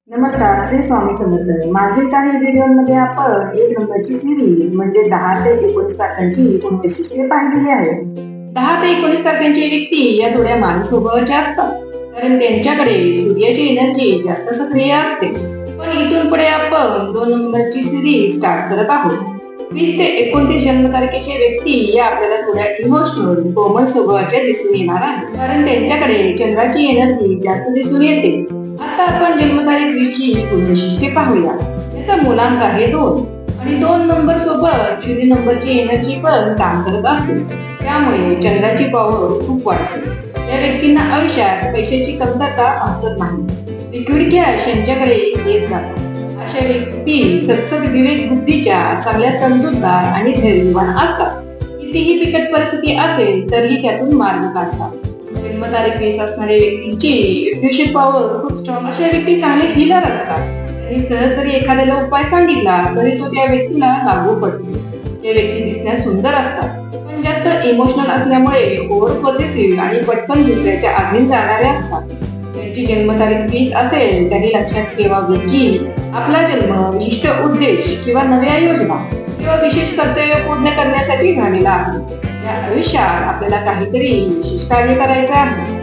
नमस्कार, श्री स्वामी समर्थ. मागील काही व्हिडिओमध्ये आपण एक नंबरची सिरीज म्हणजे 10 ते 19 तारखांची एकूण वैशिष्ट्ये पाहिलेली आहे. 10 ते 19 तारखांची व्यक्ती या थोड्या मानस स्वभावाच्या असतात, कारण त्यांच्याकडे सूर्याची एनर्जी जास्त सक्रिय असते. पण इथून पुढे आपण 2 नंबरची सिरीज स्टार्ट करत आहोत. 20 ते 29 जन्मतारखेचे व्यक्ती या आपल्याला थोड्या इमोशनल, कोमल स्वभावाच्या दिसून येणार आहे, कारण त्यांच्याकडे चंद्राची एनर्जी जास्त दिसून येते. आता आपण जन्मतारीख 20 ची एकूण वैशिष्ट्ये पाहूया. याचा मूलांक आहे 2 आणि 2 नंबर सोबत 0 नंबरची एनर्जी पण काम करत असते. त्यामुळे चंद्राची पॉवर खूप वाढते. या व्यक्तींना आयुष्यात पैशाची कमतरता भासत नाही. लिक्विड कॅश यांच्याकडे येत जातो. अशा व्यक्ती सत्सद विवेक बुद्धीच्या चांगल्या समजूतदार आणि धैर्यवान असतात. कितीही बिकट परिस्थिती असेल तरीही त्यातून मार्ग काढतात. जन्मतारीख 20 असणाऱ्या व्यक्तींची इन्ट्युशन पॉवर खूप स्ट्रॉंग. अशा व्यक्ती चांगले हिलर असतात. त्यांनी सहज जरी एखाद्याला उपाय सांगितला तरी तो त्या व्यक्तीला लागू पडतो. या व्यक्ती दिसण्यात सुंदर असतात, पण जास्त इमोशनल असल्यामुळे ओव्हर पॉझिटिव्ह आणि पटकन दुसऱ्याच्या आधीन जाणारे असतात. त्यांची जन्मतारीख 20 असेल त्यांनी लक्षात ठेवावे की आपला जन्म विशिष्ट उद्देश किंवा नव्या योजना किंवा विशेष कर्तव्य पूर्ण करण्यासाठी झालेला आहे. या आयुष्यात आपल्याला काहीतरी विशेष कार्य करायचं आहे.